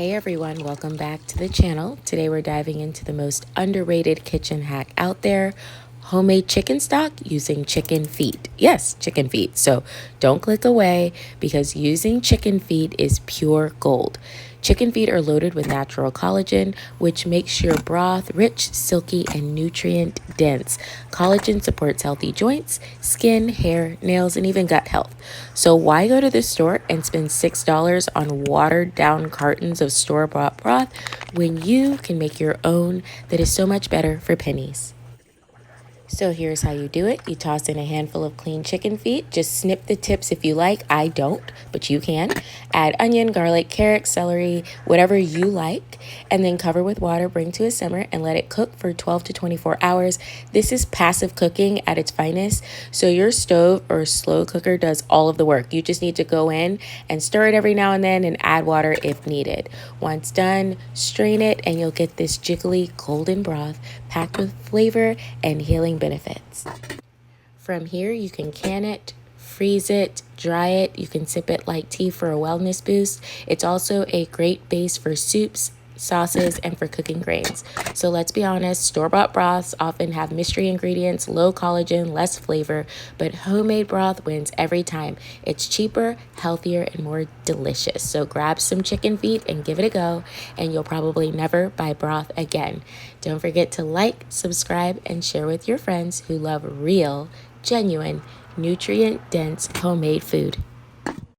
Hey everyone, welcome back to the channel. Today we're diving into the most underrated kitchen hack out there, homemade chicken stock using chicken feet. Yes, chicken feet. So don't click away because using chicken feet is pure gold. Chicken feet are loaded with natural collagen, which makes your broth rich, silky, and nutrient dense. Collagen supports healthy joints, skin, hair, nails, and even gut health. So why go to the store and spend $6 on watered down cartons of store-bought broth when you can make your own that is so much better for pennies? So here's how you do it. You toss in a handful of clean chicken feet. Just snip the tips if you like. I don't, but you can. Add onion, garlic, carrot, celery, whatever you like, and then cover with water, bring to a simmer, and let it cook for 12 to 24 hours. This is passive cooking at its finest. So your stove or slow cooker does all of the work. You just need to go in and stir it every now and then and add water if needed. Once done, strain it, and you'll get this jiggly golden broth packed with flavor and healing benefits. From here, you can can it, freeze it, dry it. You can sip it like tea for a wellness boost. It's also a great base for soups, sauces, and for cooking grains. So let's be honest, store-bought broths often have mystery ingredients, low collagen, less flavor, but homemade broth wins every time. It's cheaper, healthier, and more delicious. So grab some chicken feet and give it a go, and you'll probably never buy broth again. Don't forget to like, subscribe, and share with your friends who love real, genuine, nutrient-dense homemade food.